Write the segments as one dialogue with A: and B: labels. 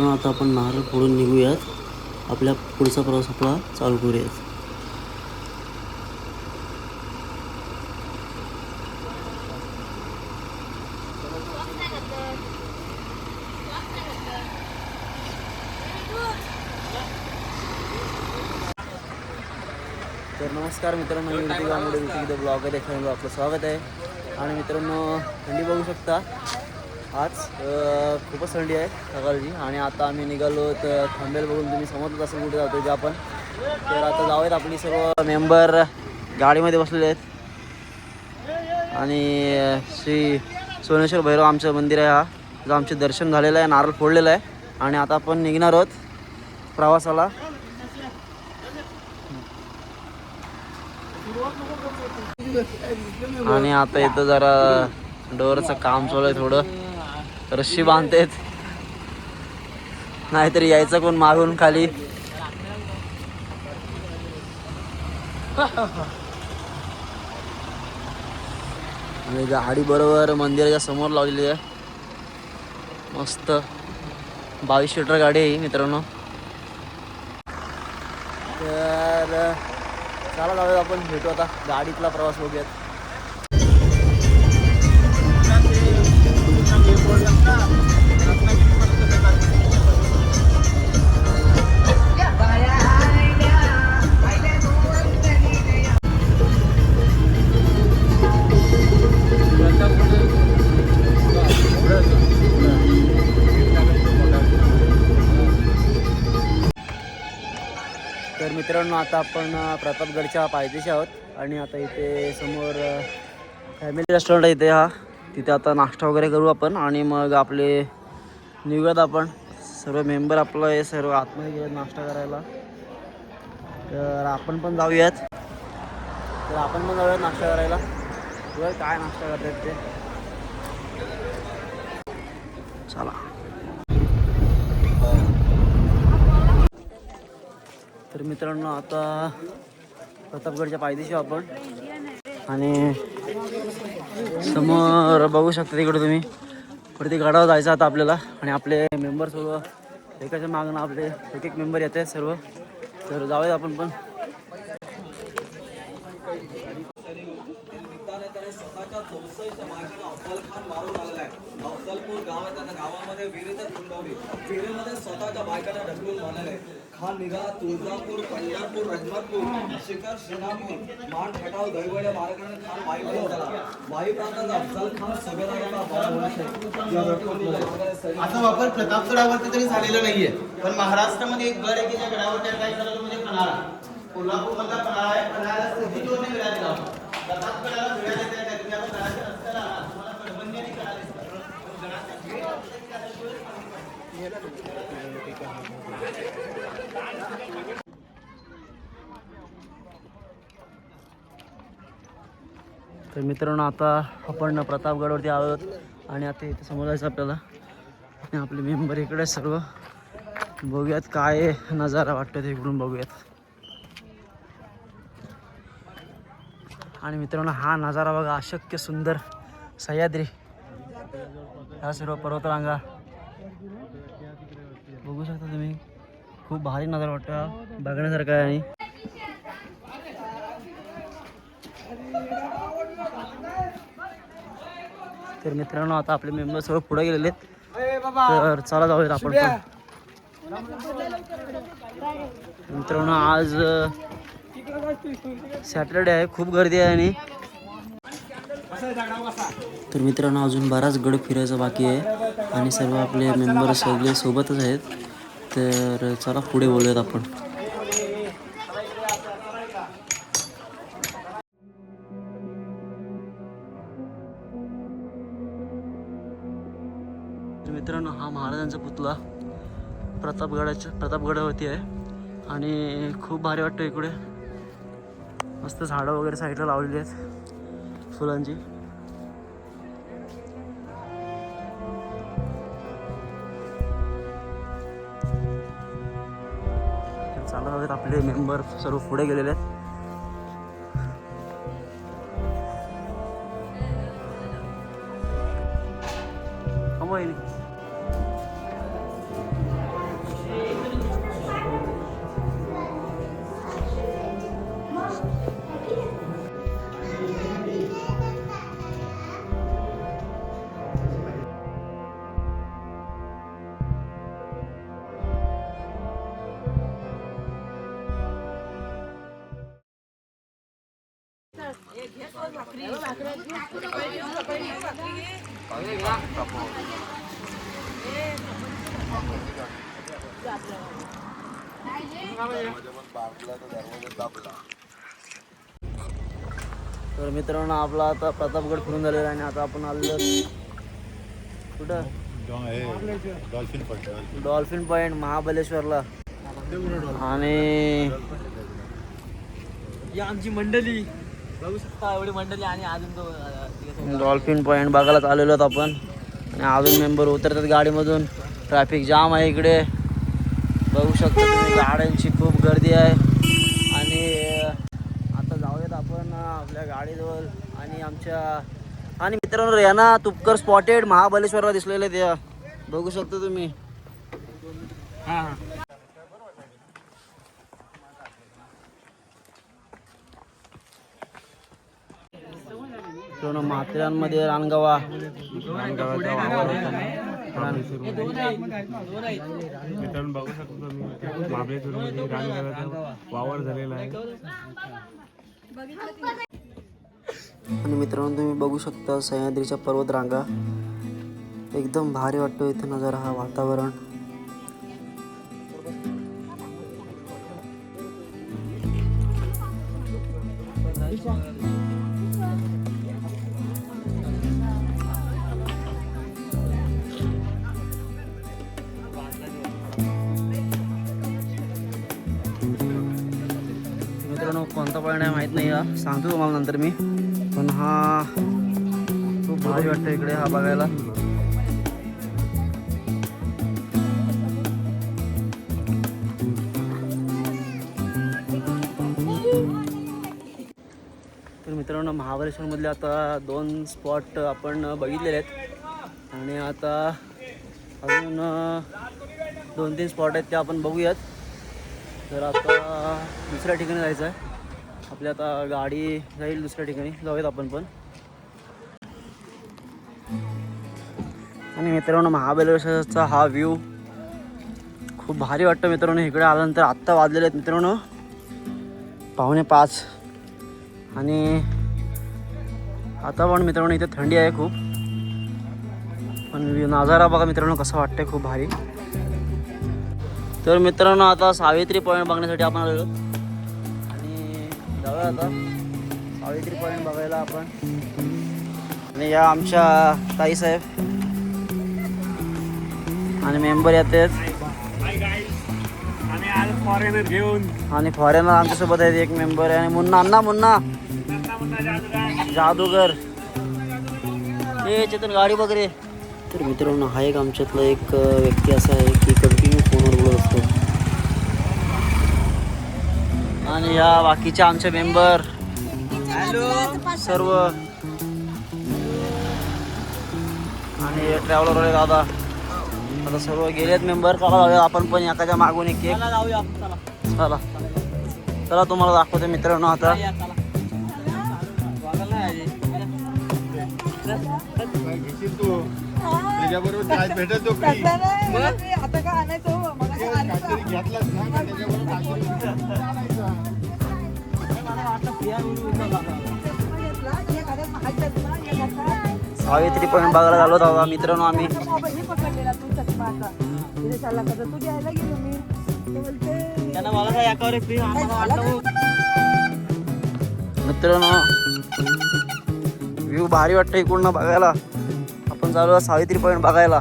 A: मित्रांनो आता आपण नारळ फोडून निघूयात. आपल्या पुढचा प्रवास आपला चालू करूयात. तर नमस्कार मित्रांनो, मी ऋतिकामध्ये ऋतिक द ब्लॉग मध्ये आपलं स्वागत आहे. आणि मित्रांनो, थंडी बघू शकता. आज खूपच थंडी आहे सकाळची. आणि आता आम्ही निघालो तर थांबेल बघून तुम्ही समजत असेल कुठे जातो ते आपण. तर आता जाऊयात. आपली सर्व मेंबर गाडीमध्ये बसलेले आहेत. आणि श्री सोनेश्वर भैरव आमचं मंदिर आहे. जो आमचे दर्शन झालेलं आहे, नारळ फोडलेलं आहे. आणि आता आपण निघणार आहोत प्रवासाला. आणि आता इथं जरा डोअरचं काम चालू आहे. थोडं रस्सी बांधतेत, नाहीतरी यायचं कोण मागून खाली. आणि गाडी बरोबर मंदिराच्या समोर लावलेली आहे. मस्त 22 सीटर गाडी आहे मित्रांनो. तर चला जाऊया आपण, भेटू आता. गाडीतला प्रवास बघूयात. तर मित्रांनो, आता आपण प्रतापगडच्या पायथ्याशी आहोत. आणि आता इथे समोर फॅमिली रेस्टॉरंट आहे इथे. तिथे आता नाश्ता वगैरे करू आपण. आणि मग आपले निघूयात आपण. सर्व मेंबर आपलं हे सर्व आतमध्ये गेले नाश्ता करायला. तर आपण पण जाऊयात. नाश्ता करायला. बघा काय नाश्ता करतात ते. चला. तर मित्रांनो, आता प्रतापगडच्या पायथ्याशी आपण. आणि समोर बघू शकता तिकडे तुम्ही, वरती गडावर जायचं आता आपल्याला. आणि आपले मेंबर सर्व एकाच्या मागणं आपले एक मेंबर येत आहेत सर्व. तर जाऊयात आपण पण. अफजलपूर गावामध्ये विहिरीमध्ये स्वतःच्या बायकांना ढकलून मारलेलं आहे. खान निघाला तुळजापूर, पंढरपूर, रजमतपूर, शिखर, श्रीरामपूर, मान खटाव, दैवड्या मार्गाने खान वाई झाला. वाई प्रांतात अफजल खान सुभेदाराचा
B: असा वापर प्रतापगडावरती तरी झालेला नाहीये. पण महाराष्ट्रामध्ये एक गड आहे की ज्या गडावर काय झालं म्हणजे पन्हाळा. कोल्हापूर मधला पन्हाळा आहे. पन्हाळ्याला सिद्धी जोडणे वेळा दिला. प्रतापगडाला वेळा देता येतात. तुम्ही आता गडाच्या रस्त्याला आला, तुम्हाला कडबंदी आणि कडा दिसतात.
A: तर मित्रांनो, आता आपण प्रतापगडवरती आलो आहोत. आणि आता इथे समोर जायचं आपल्याला. आणि आपले मेंबर इकडे सर्व. बघूयात काय नजारा वाटतो ते इकडून बघूयात. आणि मित्रांनो, हा नजारा बघा, अशक्य सुंदर सह्याद्री, ह्या सर्व पर्वतरांगा बघू शकता तुम्ही. खूप भारी नजारा वाटतो, बघण्यासारखा आहे. आणि तर मित्रांनो, आता आपले मेंबर सर्व पुढे गेलेले आहेत. तर चला जाऊयात आपण पण. मित्रांनो, आज सॅटरडे आहे, खूप गर्दी आहे. आणि तर मित्रांनो, अजून बराच गड फिरायचा बाकी आहे. आणि सर्व आपले मेंबर सगळे सोबतच आहेत. तर चला पुढे बोलूयात आपण. मित्रांनो, हा महाराजांचा पुतळा प्रतापगडावरती आहे. आणि खूप भारी वाटतं इकडे. मस्त झाडं वगैरे साईडला लावलेली आहेत फुलांची. चालत आहेत आपले मेंबर सर्व पुढे गेलेले आहेत. तर मित्रांनो आपला आता प्रतापगड फिरून झालेला आहे आणि आता आपण आलेलो कुठं डॉल्फिन पॉइंट महाबलेश्वरला. आणि
C: आमची मंडळी बघू शकता, एवढी मंडळी. आणि अजून तो
A: डॉल्फिन पॉइंट बघायलाच आलेलो आहोत आपण. आणि अजून मेंबर उतरतात गाडीमधून. ट्रॅफिक जाम आहे इकडे बघू शकता तुम्ही. गाड्यांची खूप गर्दी आहे. आणि आता जाऊयात आपण आपल्या गाडीजवळ. आणि आणि मित्रांनो रेना तुपकर स्पॉटेड महाबलेश्वरला दिसलेले ते बघू शकता तुम्ही. माथेरानमध्ये रानगावा
D: मित्रांनो बघू शकतो तुम्ही महाबळेश्वरमध्ये रानगावाचा वावर झालेला आहे.
A: आणि मित्रांनो तुम्ही बघू शकता सह्याद्रीच्या पर्वत रांगा. एकदम भारी वाटतो इथे नजारा, हा वातावरण. मित्रांनो कोणता पॉईंट आहे माहीत नाही, हा सांगतो तुम्हाला नंतर मी. पण हा खूप भारी वाटतं इकडे हा बघायला. तर मित्रांनो महाबळेश्वरमधले आता 2 स्पॉट आपण बघितलेले आहेत. आणि आता अजून 2-3 स्पॉट आहेत ते आपण बघूयात. तर आता दुसऱ्या ठिकाणी जायचं आहे. आपली आता गाडी जाईल दुसऱ्या ठिकाणी, जाऊयात आपण पण. आणि मित्रांनो महाबळेश्वरचा हा व्ह्यू खूप भारी वाटतं मित्रांनो. इकडे आल्यानंतर आत्ता वाजलेले आहेत मित्रांनो 5:45. आणि आता पण मित्रांनो इथे थंडी आहे खूप. पण नजारा बघा मित्रांनो कसा वाटतंय, खूप भारी. तर मित्रांनो आता सावित्री पॉईंट बघण्यासाठी आपण आलेलो आणि जाऊया आता सावित्री पॉईंट बघायला आपण. आणि या आमच्या ताईसाहेब आणि मेंबर येतात. आणि फॉरेनर आमच्यासोबत आहेत, एक मेंबर आहे. आणि मुन्ना जादूगर हे चेतन गाडी वगैरे. तर मित्रांनो हा एक आमच्यातला एक व्यक्ती असा आहे की कंटिन्यू फोनवर बोलत असतो. आणि या बाकीच्या आमचे मेंबर सर्व. आणि ट्रॅव्हलरवाले दादा आता सर्व गेलेत मेंबर. चला जाऊया आपण पण एखाद्या मागून एक केक. चला चला तुम्हाला दाखवते मित्रांनो आता.
D: त्याच्याबरोबर काय भेटत
E: आता काय आणायचं
A: सावित्री पॉईंट बघायला झालो होता मित्रांनो आम्ही.
E: पकडलेला तू चष्मा तू घ्यायला गेलो मी.
A: मित्रांनो व्ह्यू भारी वाटतं इकडून बघायला. आपण चालू सावित्री पॉईंट बघायला.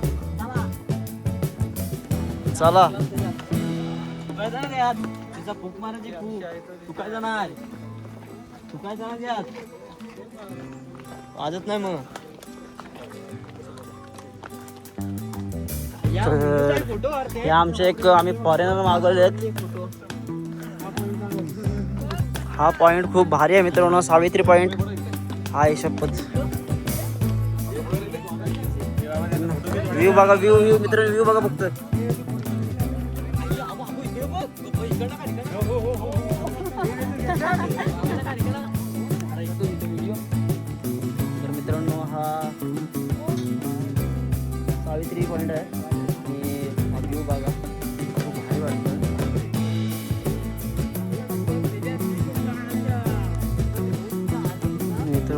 A: चला
C: फूक मारायची. तू काय जाणार वाजत नाही मग.
A: हे आमचे एक आम्ही फॉरेनर मागवले आहेत. हा पॉईंट खूप भारी आहे मित्रांनो सावित्री पॉईंट. हा शपथ व्ह्यू बघा. व्ह्यू मित्रांनो व्ह्यू बघा फक्त. तर मित्रांनो हा सावित्री पॉईंट आहे. आणि हा व्ह्यू बघा खूप भारी वाटतं.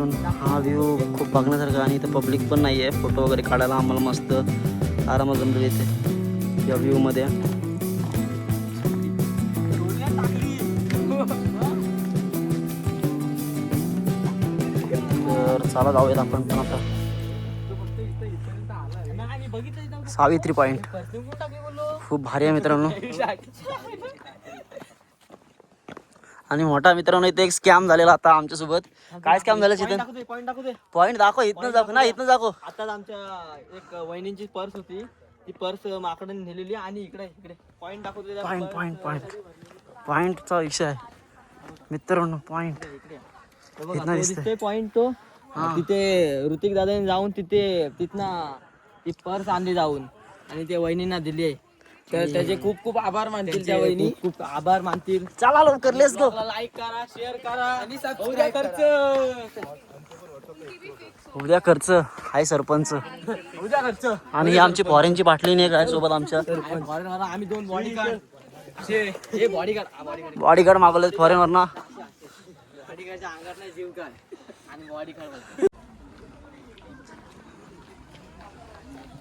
A: मित्रांनो हा व्ह्यू खूप बघण्यासारखा आणि इथं पब्लिक पण नाही आहे. फोटो वगैरे काढायला आम्हाला मस्त आरामात जमलं इथे या व्ह्यूमध्ये. तर चला जाऊयात आपण पण आता सावित्री पॉइंट. खूप भारी आहे मित्रांनो. आणि मोठा मित्रांनो इथे एक स्कॅम झालेला आता आमच्यासोबत. काय स्कॅम झालं चितन? पॉइंट दाखव. इथनं दाखव ना, इथनं दाखव.
C: आताच आमच्या एक वहिनींची पर्स होती, ती पर्स माकडे नेलेली आणि इकडे इकडे पॉइंट दाखवतो.
A: पॉइंटचा विषय आहे मित्रांनो. पॉइंट इथनं दिसतंय.
C: पॉइंट तो तिथे ऋतिक दादाने जाऊन तिथनं ती पर्स आणली जाऊन आणि ते वहिनींना दिली आहे. तर त्याचे खूप खूप आभार मानतील त्या वहिनी. खूप आभार मानतील.
A: चला लवकर लेट्स गो.
C: लाईक करा, शेअर करा आणि सबस्क्राईब करा.
A: उद्या खर्च हाय सरपंच.
C: उद्या खर्च.
A: आणि ही आमची फॉरेनची बाटली नाही काय सोबत आमच्या.
C: आम्ही 2 बॉडीगार्ड. हे बॉडीगार्ड
A: बॉडीगार्ड मागवले फॉरेनवर ना.
C: बॉडीगार्डच्या अंगात नाही जीव काय आणि बॉडीगार्ड.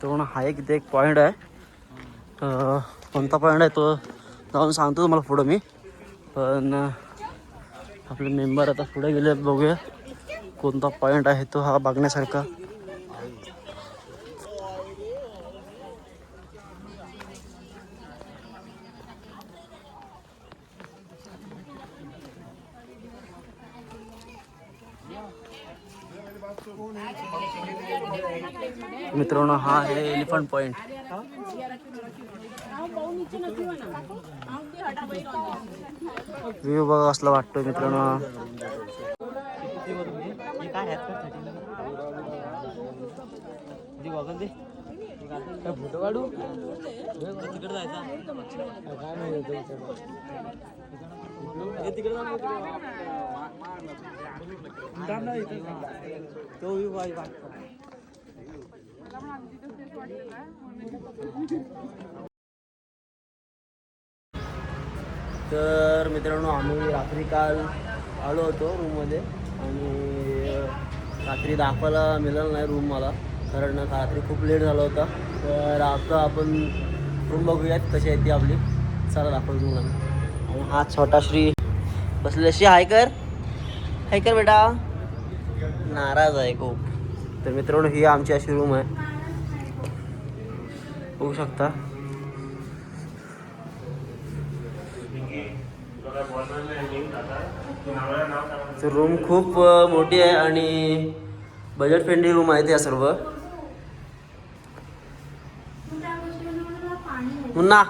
A: तो ना हा एक इथे एक पॉईंट आहे. कोणता पॉईंट आहे तो जाऊन सांगतो तुम्हाला पुढं मी. पण आपले मेंबर आता पुढे गेले. बघूया कोणता पॉईंट आहे तो हा बघण्यासारखा. मित्रांनो हा आहे एलिफंट पॉइंट. व्ह्यू बघा असला वाटतोय मित्रांनो.
C: फोटो काढू तिकडे जायचा. तो
A: तर मित्रांनो आम्ही रात्री काल आलो होतो रूममध्ये आणि रात्री दाखवायला मिळालं नाही रूम मला, कारण रात्री खूप लेट झाला होता. तर आता आपण रूम बघूयात कशी आहे ती आपली. चला दाखवतो तुम्हाला. आणि हा छोटा श्री बसलेशी हाय कर बेटा. नाराज आहे खूप. तर मित्रांनो ही आमची अशी रूम आहे, बघू शकता. तर रूम खूप मोठी आहे आणि बजेट फ्रेंडली रूम आहे त्या सर्व. मुन्ना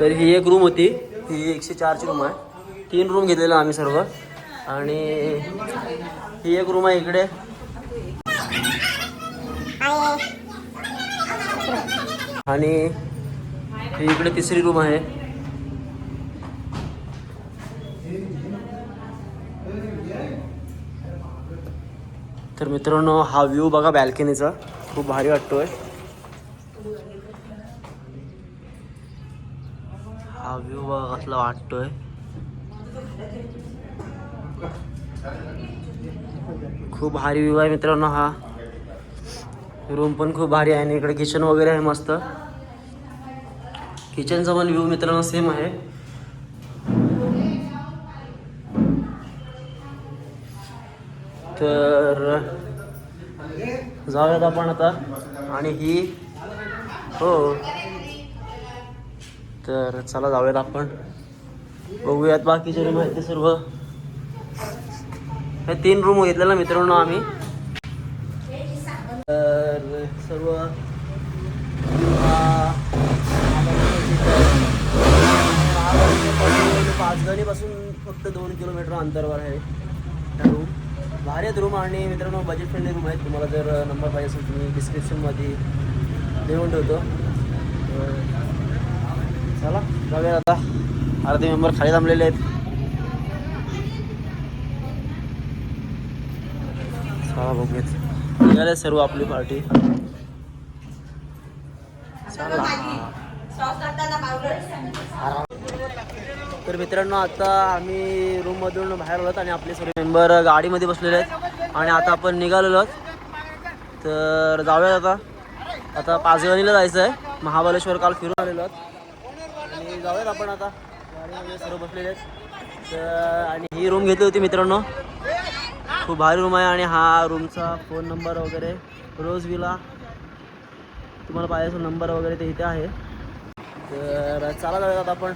A: तर ही एक रूम होती. ही 104ची रूम आहे. 3 रूम घेतलेलं आम्ही सर्व. आणि ही एक रूम आहे इकडे. आणि ही इकडे 3री रूम आहे. तर मित्रांनो हा व्ह्यू बघा बॅल्कनीचा, खूप भारी वाटतोय. हा व्ह्यू बघा कसला वाटतोय. खूप भारी व्ह्यू आहे मित्रांनो. हा रूम पण खूप भारी आहे आणि इकडे किचन वगैरे आहे मस्त. किचनचा पण व्ह्यू मित्रांनो सेम आहे. तर जाऊयात आपण आता. आणि ही हो तर चला जाऊयात आपण, बघूयात बाकीचे रूम आहेत ते सर्व. हे 3 रूम घेतलेला मित्रांनो आम्ही. तर सर्व 5 फक्त 2 किलोमीटर अंतरावर आहे त्या रूम. भारी आहेत रूम आणि मित्रांनो बजेट फ्रेंडली रूम आहेत. तुम्हाला जर नंबर पाहिजे असेल तुम्ही डिस्क्रिप्शनमध्ये देऊन ठेवतो. चला जाऊया आता. अर्धे मेंबर खाली थांबलेले आहेत. चला बघूयात. निघाले सर्व आपली पार्टी. चला तर मित्रांनो आता आम्ही रूममधून बाहेर आलोत आणि आपले सर्व मेंबर गाडीमध्ये बसलेले आहेत आणि आता आपण निघालेलो आहोत. तर जाऊयात आता पाचगणीला जायचं आहे. महाबळेश्वर काल फिरून आलेलो आहोत आणि जाऊयात आपण आता. गाडीमध्ये सर्व बसलेले आहेत. तर आणि ही रूम घेतली होती मित्रांनो, खूप भारी रूम आहे आणि हा रूमचा फोन नंबर वगैरे रोज विला तुम्हाला पाहिजे असेल नंबर वगैरे ते इथे आहे. तर चला जाऊयात आता आपण.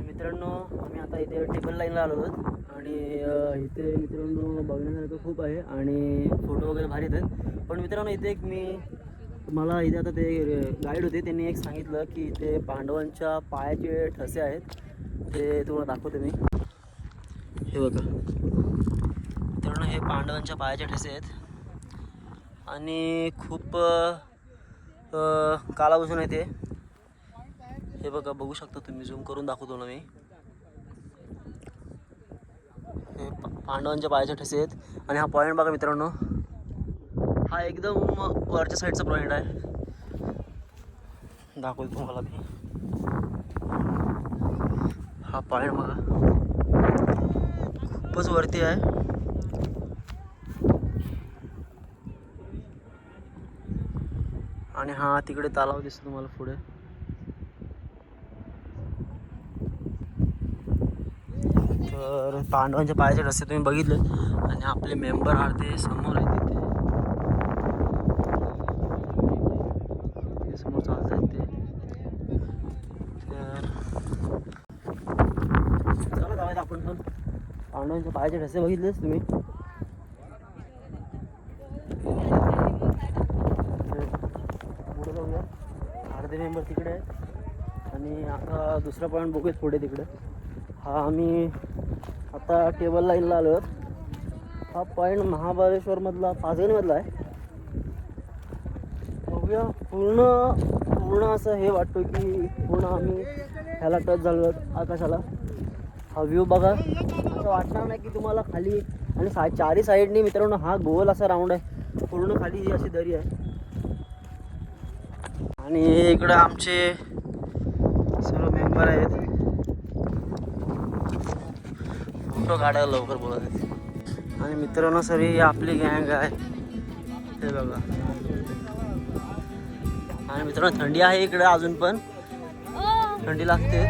A: मित्रांनो आम्ही आता इथे टेबल लाईनला आलो आहोत आणि इथे मित्रांनो बघण्यासारखं खूप आहे आणि फोटो वगैरे भारी येतात. पण मित्रांनो इथे एक मला इथे आता ते गाईड होते, त्यांनी एक सांगितलं की इथे पांडवांच्या पायाचे ठसे आहेत, ते तुम्हाला दाखवते मी. हे बघा मित्रांनो, हे पांडवांच्या पायाचे ठसे आहेत आणि खूप कालापासून आहे ते. हे बघा, बघू शकता तुम्ही, झूम करून दाखवतो ना मी. हे पांडवांच्या पायाचे ठसे आहेत आणि हा पॉईंट बघा मित्रांनो, हा एकदम वरच्या साईडचा पॉईंट आहे. दाखवतो तुम्हाला मी. हा पॉईंट बघा, खूपच वरती आहे. आणि हा तिकडे तलाव दिसतो तुम्हाला पुढे. तर पांडवांच्या पायाचे रस्ते तुम्ही बघितले आणि आपले मेंबर ते समोर आहेत तिथे समोर चालत आहेत ते. तर चला जाऊयात आपण पण. पांडवांच्या पायाचे रस्ते बघितलेच तुम्ही. पुढे जाऊया, अर्धे मेंबर तिकडे आहेत आणि आता दुसरा पॉईंट बघूयात पुढे तिकडे. हा आम्ही आता टेबल लाईनला आलो आहोत. हा पॉईंट महाबळेश्वरमधला, पाचगणीमधला आहे. बघूया, पूर्ण असं हे वाटतं की पूर्ण आम्ही ह्याला टच झालो आहोत आकाशाला. हा व्ह्यू बघा, असं वाटणार नाही की तुम्हाला खाली, आणि चारी साईडनी मित्रांनो हा गोल असा राऊंड आहे, पूर्ण खाली ही अशी दरी आहे. आणि इकडं आमचे सर्व मेंबर आहेत, फोटो काढायला लवकर बोलत आहेत. आणि मित्रांनो सर ही आपली गँग आहे, हे बघा. आणि मित्रांनो थंडी आहे इकडे, अजून पण थंडी लागते.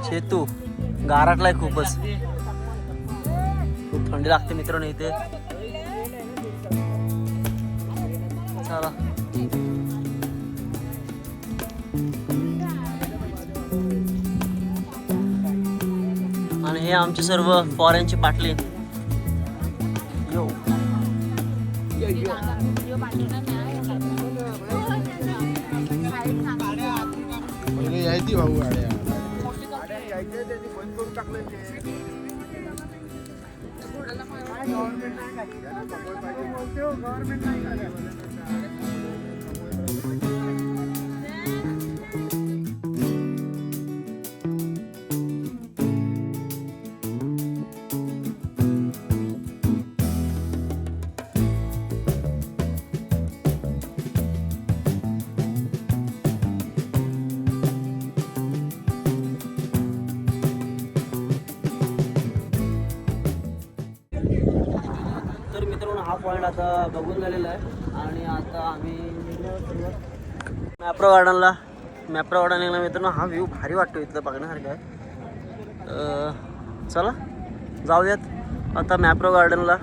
A: चेतू गारटलाय खूपच, खूप थंडी लागते मित्रांनो इथे. चला आणि हे आमचे सर्व फॉरेनचे पाटले. यो
B: यायची भाऊ गाड्या
A: हा पॉईंट आता बघून झालेला आहे आणि आता आम्ही मॅप्रो गार्डनला निघाला. मित्रांनो हा व्ह्यू भारी वाटतो, इथलं बघण्यासारखं आहे. चला जाऊयात आता मॅप्रो गार्डनला.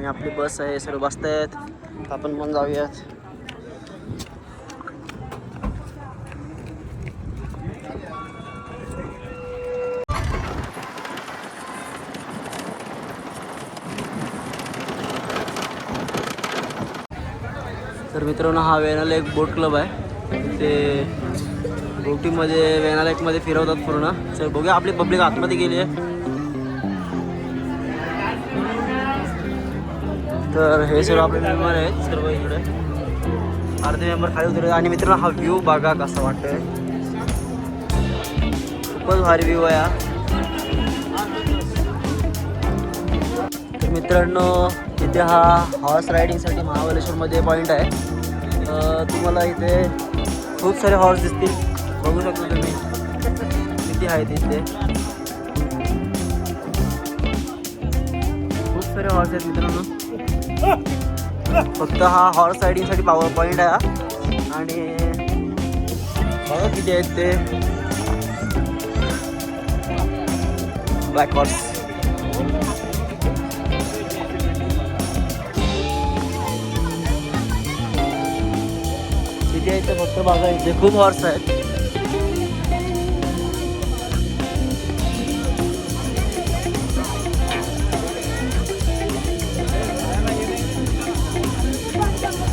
A: आपली बस आहे, सर्व बसत आहेत, आपण पण जाऊयात. तर मित्रांनो हा वेणा लेक बोट क्लब आहे. ते बोटीमध्ये वेणा लेकमध्ये फिरवतात पूर्ण. चल बघूया आपली पब्लिक आतमध्ये गेली आहे. तर हे सर्व आपले मेंबर आहेत सर्व इकडे. अर्धे मेंबर खाली उतरले. आणि मित्रांनो हा व्ह्यू बघा कसा वाटतोय. खूपच भारी व्ह्यू आहे हा. तर मित्रांनो इथे हा हॉर्स रायडिंगसाठी महाबळेश्वरमध्ये पॉईंट आहे. तुम्हाला इथे खूप सारे हॉर्स दिसतील. बघू शकता तुम्ही किती आहेत इथे. खूप सारे हॉर्स आहेत मित्रांनो. फक्त हा हॉर्स रायडिंगसाठी पॉवर पॉईंट आहे हा. आणि बघा किती आहेत ते ब्लॅक हॉर्स. किती आहेत ते फक्त बघा. इथे खूप हॉर्स आहेत.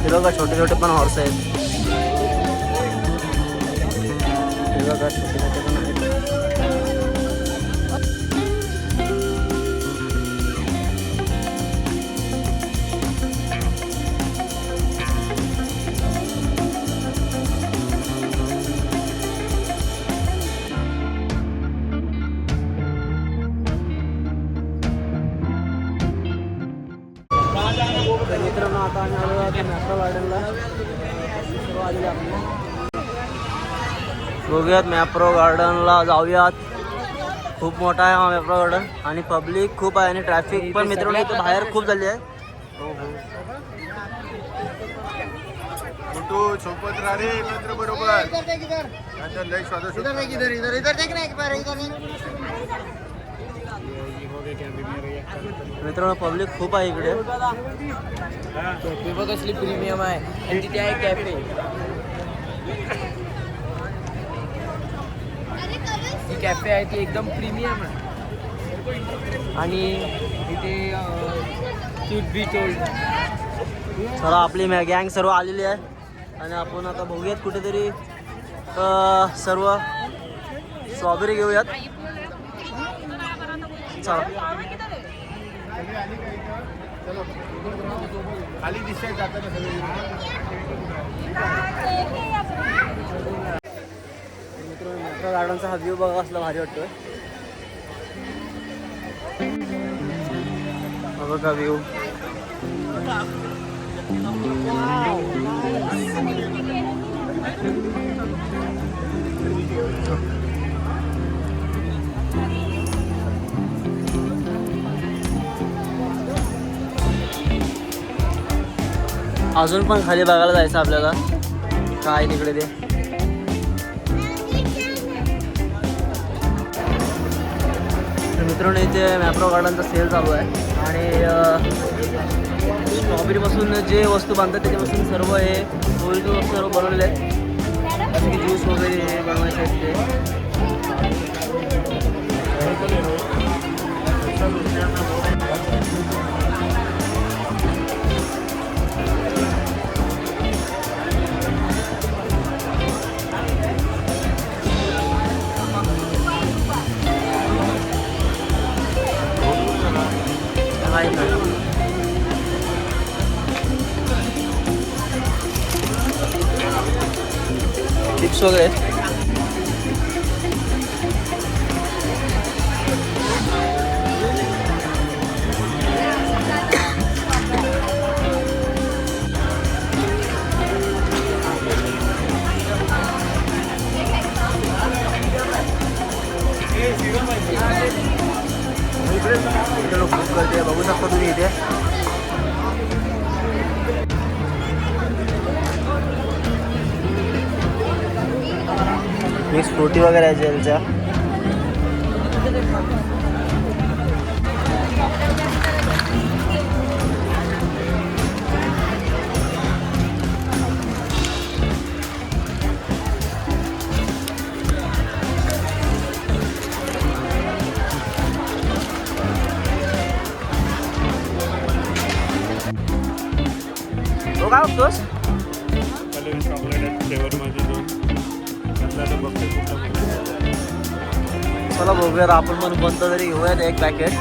A: हे बघा छोटे छोटे पण हॉर्स आहेत. हे बघा छोटे छोटे पण आहेत. तर मित्रांनो आता आम्ही आलो आहोत मॅप्रो गार्डनला. सर्व आलेले आपले. बघूयात मॅप्रो गार्डनला जाऊयात. खूप मोठा आहे हा मॅप्रो गार्डन आणि पब्लिक खूप आहे आणि ट्रॅफिक पण मित्रांनो इथे बाहेर खूप झाली आहे. मित्रांनो पब्लिक खूप आहे इकडे.
C: कॅफे बघ कसली प्रीमियम आहे. आणि तिथे आहे कॅफे. ती कॅफे आहे ती एकदम प्रीमियम आहे. आणि तिथे सूट बीच ओल्ड.
A: चला आपली गँग सर्व आलेली आहे आणि आपण आता बघूयात कुठेतरी सर्व स्ट्रॉबेरी घेऊयात. चला
B: खाली दिसतंय जाताना सगळे.
A: मित्रांनो मॅप्रो गार्डनचा हा व्ह्यू बघा असला भारी वाटतोय. बघा व्ह्यू. अजून पण खाली बघायला जायचं आपल्याला काय तिकडे ते. तर मित्रांनो इथे मॅप्रो गार्डनचा सेल चालू आहे आणि स्ट्रॉबेरीपासून जे वस्तू बांधतात त्याच्यापासून सर्व हे ओरिजिनल वस्तू सर्व बनवलेले आहेत. जसे की ज्यूस वगैरे हे बनवायचे आहेत ते. चिप्स वगैरे. इथे लोक खूप गर्दी आहे बघू शकता तुम्ही इथे. मिक्स फ्रुटी वगैरे आहे जेलच्या. तो काय बघतोस?
D: निघाले चॉकलेट आहेत फ्लेवरमध्ये 2 त्यातला आता बघतो कुठला.
A: चला बघूयात आपण पण कोणतं तरी घेऊयात एक पॅकेट.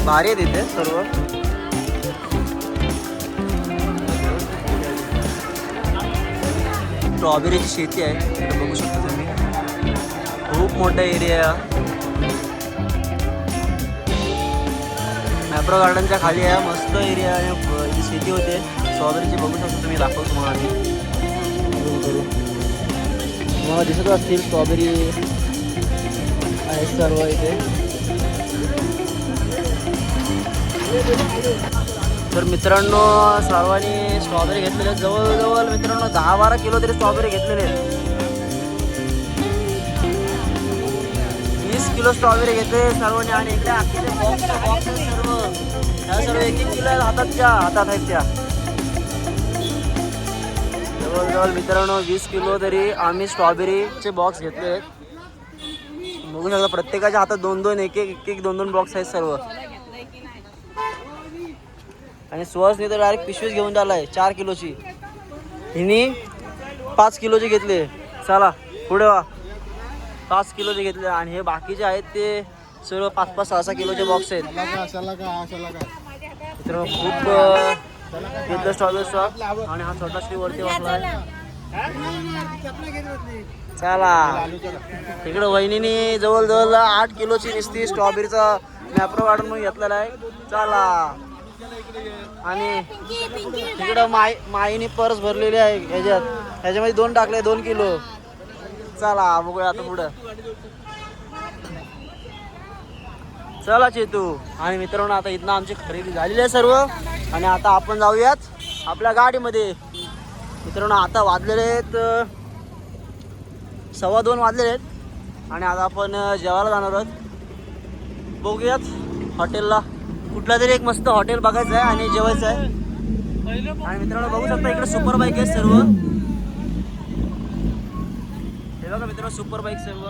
A: भारी आहे तिथे सर्व. स्ट्रॉबेरीची शेती आहे इकडे बघू शकता तुम्ही. खूप मोठा एरिया आहे. मॅप्रो गार्डनच्या खाली आहे. मस्त एरिया आहे. इथे शेती होते स्ट्रॉबेरीची. बघू शकता तुम्ही. दाखवतो तुम्हाला आधी तुम्हाला दिसत असतील स्ट्रॉबेरी आहे सर्व इथे. तर मित्रांनो सर्वांनी स्ट्रॉबेरी घेतलेले आहेत. जवळजवळ मित्रांनो 10-12 किलो तरी स्ट्रॉबेरी घेतलेले आहेत. 20 किलो स्ट्रॉबेरी घेतले सर्वांनी. आणि इकडे आखीचे बॉक्स सर्व ह्या सर्व 1-1 किलो हातात आहेत त्या. जवळजवळ मित्रांनो 20 किलो तरी आम्ही स्ट्रॉबेरीचे बॉक्स घेतले आहेत. बघू शकता प्रत्येकाच्या हातात 2-2 एक-एक 2-2 बॉक्स आहेत सर्व. आणि सुहासने तर डायरेक्ट पिशवीच घेऊन आलाय 4 किलोची. हिनी 5 किलोचे घेतले. चला पुढे वा. 5 किलोचे घेतले. आणि हे बाकीचे आहेत ते सर्व 5-5, 6-6 किलोचे बॉक्स आहेत. मित्रांनो खूप घेतलं स्ट्रॉबेरी स्टॉक. आणि हा छोटा श्री वरती वाटला. चला तिकडं वहिनीने जवळजवळ 8 किलोची नुसती स्ट्रॉबेरीचा मॅप्रो गार्डन म्हणून घेतलेला आहे. चला. आणि तिकडं माईने पर्स भरलेली आहे ह्याच्यामध्ये 2 टाकले 2 किलो. चला बघूया आता पुढं. चला चेतू. आणि मित्रांनो आता इथनं आमची खरेदी झालेली आहे सर्व. आणि आता आपण जाऊयात आपल्या गाडीमध्ये. मित्रांनो आता वाजलेले आहेत 2:15 वाजलेले आहेत. आणि आता आपण जेवायला जाणार आहोत. बघूयात हॉटेलला कुठला तरी एक मस्त हॉटेल बघायचं आहे आणि जेवायचं आहे. आणि मित्रांनो बघू शकता इकडे सुपर बाईक आहे सर्व. हे बघा मित्रांनो सुपर बाईक सर्व.